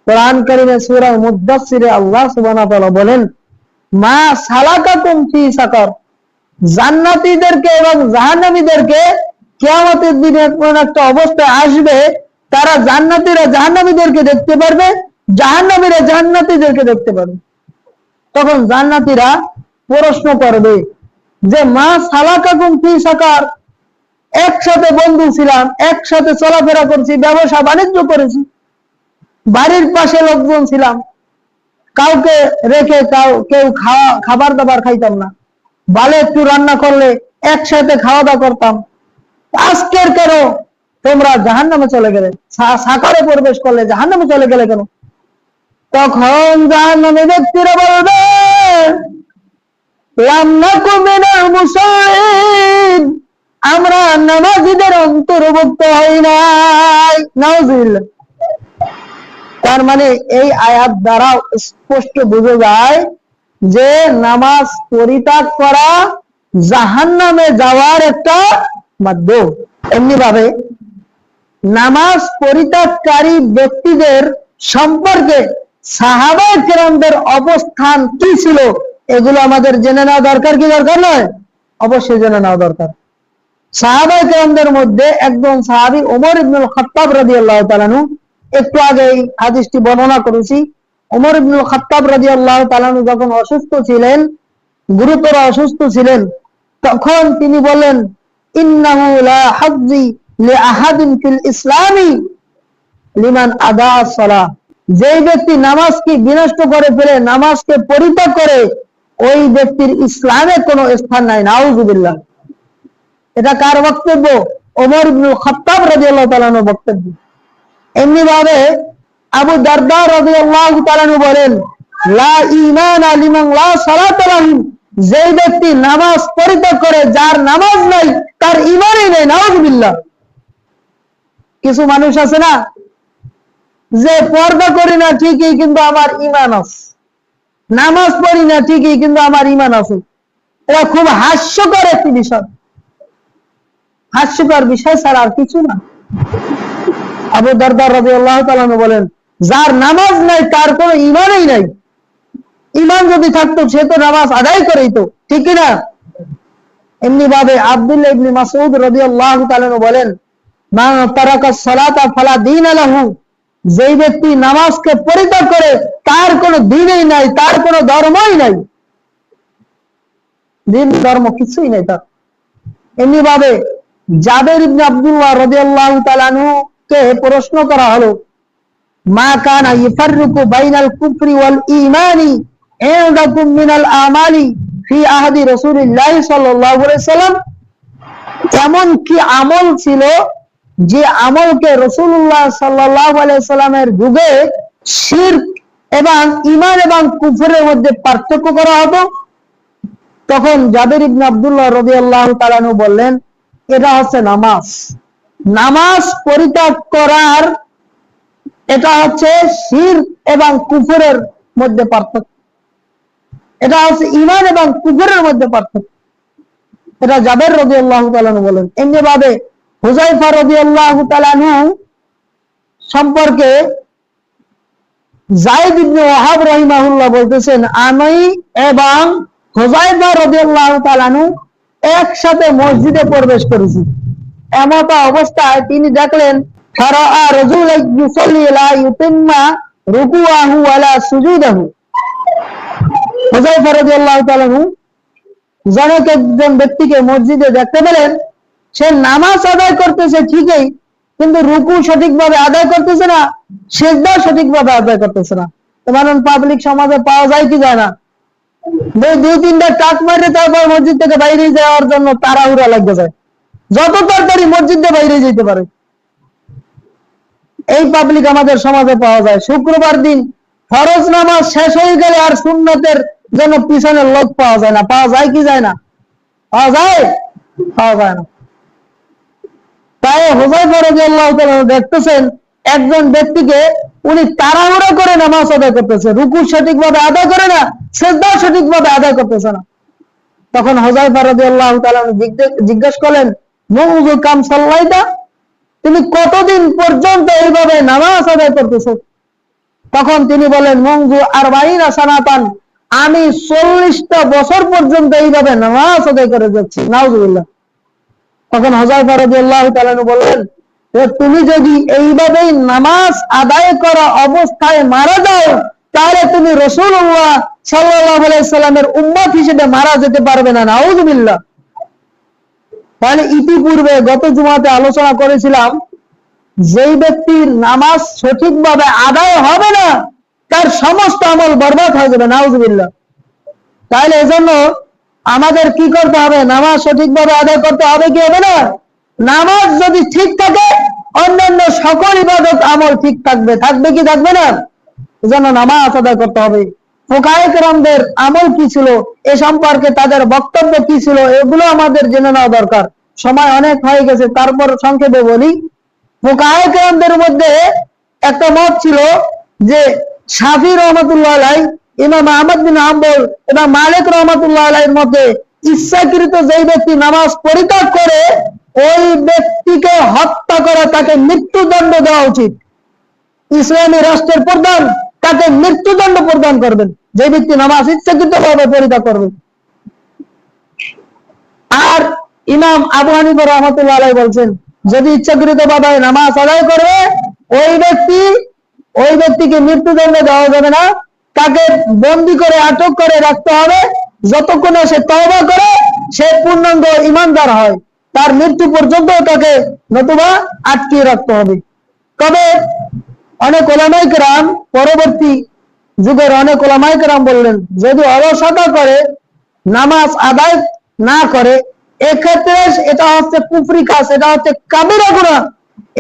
কোরআন কারীমে সূরা মুদ্দাসসিরে আল্লাহ সুবহানাহু ওয়া তাআলা বলেন, মা সালাকাকুম ফি সাকার, জান্নাতীদেরকে এবং জাহান্নামীদেরকে কিয়ামতের দিনে কোন একটা অবস্থায় আসবে, তারা জান্নাতীরা জাহান্নামীদেরকে দেখতে পারবে, জাহান্নামীরা জান্নাতীদেরকে দেখতে পারবে। তখন জান্নাতীরা প্রশ্ন করবে যে মা সালাকাকুম ফি সাকার, একসাথে বন্ধু ছিলাম, একসাথে চলাফেরা করছি, ব্যবসা বাণিজ্য করেছি, বাড়ির পাশে লোকজন ছিলাম, কাউকে রেখে কেউ খাবার দাবার খাইতাম না, ভালো একটু রান্না করলে একসাথে খাওয়া দাওয়া করতাম, আজকের কেন তোমরা জাহান্নামে চলে গেলে, সাকারে প্রবেশ করলে জাহান্নামে চলে গেলে কেন? তখন জাহান্নামী ব্যক্তিরা বলবে, লাম নাকু মিনাল মুসাল্লিন, আমরা নামাজীদের অন্তর্ভুক্ত হই নাই। নাউযুবিল্লাহ। তার মানে এই আয়াত দ্বারা স্পষ্ট বোঝা যায় যে নামাজ পরিত্যাগ করা জাহান্নামে যাওয়ার একটা মাধ্যম। এমনি ভাবে নামাজ পরিত্যাগকারী ব্যক্তিদের সম্পর্কে সাহাবায়ে কেরামদের অবস্থান কি ছিল, এগুলো আমাদের জেনে নেওয়া দরকার কি দরকার নয়? অবশ্যই জেনে নেওয়া দরকার। সাহাবায়ে কেরামদের মধ্যে একজন সাহাবী ওমর ইবনুল খাত্তাব রাদিয়াল্লাহু তাআলা আনহু, একটু আগে এই হাদিসটি বর্ণনা করেছি। ওমর ইবনুল খাত্তাব রাদিয়াল্লাহু তাআলা আনহু যখন অসুস্থ ছিলেন, গুরুতর অসুস্থ ছিলেন, তখন তিনি বলেন, ইন্নাহু লা হাজ্জি লিআহাদিন ফিল ইসলামি লিমান আদা সালাহ, যেই ব্যক্তি নামাজকে বিনষ্ট করে ফেলে, নামাজকে পরিত্যাগ করে, ওই ব্যক্তির ইসলামে কোনো স্থান নাই। নাউযুবিল্লাহ। এটা কার বক্তব্য? ওমর ইবনুল খাত্তাব রাদিয়াল্লাহু তাআলা আনহুর বক্তব্য। এমনি ভাবে আবু দারদা রাদিয়াল্লাহু তাআলা আনহু বলেন, লা ঈমানা লিমান লা সালাতা লাহু, যেই ব্যক্তি নামাজ পরিত্যাগ করে, যার নামাজ নাই, তার ঈমানই নেই। নাউযুবিল্লাহ। কিছু মানুষ আছে না, যে পর্দা করি না ঠিকই কিন্তু আমার ঈমান আছে, নামাজ পড়ি না ঠিকই কিন্তু আমার ঈমান আছে। এটা খুব হাস্যকর একটি বিষয়, হাস্যকর বিষয় ছাড়া আর কিছু না। আবু দারদা রাদিয়াল্লাহু তাআলা আনহু বলেন, যার নামাজ নাই তার কোনো ঈমানই নাই। ঈমান যদি থাকতো সে তো নামাজ আদায় করেইতো, ঠিক কি না? এমনি ভাবে আব্দুল্লাহ ইবনে মাসউদ রাদিয়াল্লাহু তাআলা আনহু বলেন, মান তারাকা সালাতা ফালা দীনা লাহু, যেই ব্যক্তি নামাজকে পরিত্যাগ করে তার কোনো দ্বীনই নাই, তার কোনো ধর্মই নাই, দ্বীন ধর্ম কিছুই নাই তার। এমনি ভাবে জাবের ইবনে আব্দুল্লাহ রাদিয়াল্লাহু তাআলা আনহু কে প্রশ্ন করা হলো, মা কানা ইফাররিকু বাইনাল কুফরি ওয়াল ঈমানি ইনদাকুম মিনাল আমালি ফি আহদি রাসূলিল্লাহ সাল্লাল্লাহু আলাইহি ওয়াসাল্লাম, এমন কি আমল ছিল যে আমলকে রাসূলুল্লাহ সাল্লাল্লাহু আলাইহি ওয়াসাল্লামের যুগে শিরক এবং ঈমান এবং কুফরের মধ্যে পার্থক্য করা হতো? তখন জাবের ইবনে আব্দুল্লাহ রাদিয়াল্লাহু তাআলা আনহু বললেন, এটা হচ্ছে নামাজ। নামাজ পরিত্যাগ করার এটা হচ্ছে শিরক এবং কুফরের মধ্যে পার্থক্য, এটা হচ্ছে ঈমান এবং কুফরের মধ্যে পার্থক্য। এটা জাবের রাদিয়াল্লাহু তাআলা আনহু বলেন। এমনি ভাবে হুযায়ফা রাদিয়াল্লাহু তাআলা আনহু সম্পর্কে যায়েদ ইবনে ওয়াহাব রাহিমাহুল্লাহ বলতেছেন, আমি এবং হুযায়ফা রাদিয়াল্লাহু তাআলা আনহু একসাথে মসজিদে প্রবেশ করেছি। এমত অবস্থায় তিনি দেখলেন, ফারাআ রাজুলান ইউসাল্লি লা ইউতিম্মা রুকুআহু ওয়ালা সুজুদাহু। হুযায়ফা রাদিয়াল্লাহু তাআলা আনহু একজন ব্যক্তিকে মসজিদে দেখতে পেলেন, সে নামাজ আদায় করতেছে ঠিকই, কিন্তু রুকু সঠিকভাবে আদায় করতেছে না, সিজদা সঠিকভাবে আদায় করতেছে না। মানে পাবলিক সমাজে পাওয়া যায় কি যায় না, দুই তিনটা টাক মারে তারপর মসজিদ থেকে বাইরে যাওয়ার জন্য তাড়াহুড়া লাগবে যায়, যত তাড়াতাড়ি মসজিদে বাইরে যেতে পারে, এই পাবলিক আমাদের সমাজে পাওয়া যায়। শুক্রবার দিন ফরজ নামাজ শেষ হয়ে গেলে আর সুন্নতের জন্য পিছনের লোক পাওয়া যায় না। পাওয়া যায় কি যায় না? পাওয়া যায়? পাওয়া যায় না। তাই হুযায়ফা রাদিয়াল্লাহু তাআলা দেখতেছেন একজন ব্যক্তিকে, উনি তাড়াহুড়া করে নামাজ আদায় করতেছে, রুকু সঠিকভাবে আদায় করে না, সিজদা সঠিকভাবে আদায় করতেছে না। তখন হুযায়ফা রাদিয়াল্লাহু তাআলা জিজ্ঞাসা করলেন, মুযু কাম সাল্লাইতা, তুমি কতদিন পর্যন্ত এইভাবে নামাজ আদায় করতেছো? তখন তিনি বলেন মুনযু 40 সানাতান, আমি 40টা বছর পর্যন্ত এইভাবে নামাজ আদায় করে যাচ্ছি। নাউজুবিল্লাহ। তখন হুযায়ফা রাদিয়াল্লাহু তাআলা বললেন, তুমি যদি এইভাবেই নামাজ আদায় করা অবস্থায় মারা যাও, তাহলে তুমি রাসূলুল্লাহ সাল্লাল্লাহু আলাইহি সাল্লামের উম্মত হিসেবে মারা যেতে পারবে না। নাউজুবিল্লাহ। তাহলে ইতিপূর্বে গত জুমাতে আলোচনা করেছিলাম, যেই ব্যক্তির নামাজ সঠিকভাবে আদায় হবে না, তার সমস্ত আমল বরবাদ হয়ে যাবে। নাউজুবিল্লাহ। তাহলে এজন্য আমাদের কি করতে হবে? নামাজ সঠিকভাবে আদায় করতে হবে, কি হবে না? নামাজ যদি ঠিক থাকে, অন্যান্য সকল ইবাদত আমল ঠিক থাকবে। থাকবে কি থাকবে না? এজন্য নামাজ আদায় করতে হবে। ফুকায়ে কেরামদের আমল কি ছিল, এ সম্পর্কে তাদের বক্তব্য কি ছিল, এগুলো আমাদের জেনে নেওয়া দরকার। সময় অনেক হয়ে গেছে, তারপর সংক্ষেপে বলি। ফুকায়ে কেরামদের মধ্যে একটা মত ছিল যে শাফি রহমাতুল্লাহ আলাইহি, ইমাম আহমদ বিন হাম্বল এবং মালিক রহমাতুল্লাহ আলাইহির মধ্যে ইচ্ছাকৃত যেই ব্যক্তি নামাজ পরিত্যাগ করে, ওই ব্যক্তিকে হত্যা করে তাকে মৃত্যুদণ্ড দেওয়া উচিত। ইসলামী রাষ্ট্রের প্রধান তাকে মৃত্যুদণ্ড প্রদান করবেন, যে ব্যক্তি নামাজ ইচ্ছাকৃত ভাবে পরিত্যাগ করবে। আর ইমাম আবু হানিফা রাহমাতুল্লাহ আলাইহি বলছেন, যদি ইচ্ছাকৃত ভাবে নামাজ আদায় করবে, ওই ব্যক্তিকে মৃত্যুদণ্ড দেওয়া যাবে না, তাকে বন্দী করে আটক করে রাখতে হবে যতক্ষণে সে তওবা করে, সে পূর্ণাঙ্গ ঈমানদার হয়, তার মৃত্যু পর্যন্ত তাকে নতুবা আটকিয়ে রাখতে হবে। তবে অনেক উলামায়ে কেরাম, পরবর্তী যুগের অনেক উলামায়ে কেরাম বললেন, যদি অলসতা করে, নামাজ আদায় না করে, এক্ষেত্রে এটা হচ্ছে কুফরি কাজ, এটা হচ্ছে কাবিরা গুনাহ।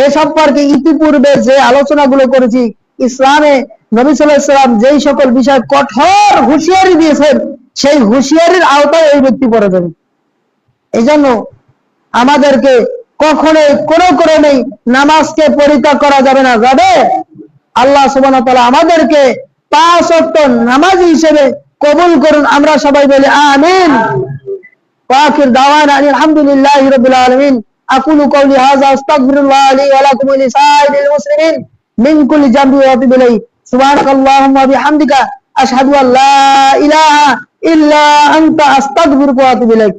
এ সম্পর্কে ইতিপূর্বে যে আলোচনাগুলো করেছি, ইসলামে নবী সাল্লাল্লাহু আলাইহি ওয়াসাল্লাম যেই সকল বিষয় কঠোর হুঁশিয়ারি দিয়েছেন, সেই হুঁশিয়ারির আওতায় এই ব্যক্তি পড়ে যাবে। এই জন্য আমাদেরকে কখনোই কোনো ক্রমেই নামাজকে পরিত্যাগ করা যাবে না। যাবে, আল্লাহ সুবহানাহু ওয়া তাআলা আমাদেরকে 5 ওয়াক্ত নামাজি হিসেবে কবুল করুন। আমরা সবাই বলি আমিন। ওয়াখির দাওয়ানা আলহামদুলিল্লাহি রাব্বিল আলামিন। আকুলু কওলি হাযা আস্তাগফিরুল্লাহ লি ওয়া লাকুম ওয়া লিসাইরিল মুসলিমিন মিন কুল্লি যামবি ওয়া আতুবু ইলাইহি। সুবহানাকাল্লাহুম্মা ওয়া বিহামদিকা আশহাদু আল্লা ইলাহা ইল্লা আনতা আস্তাগফিরুকা ওয়া আতুবু ইলাইক।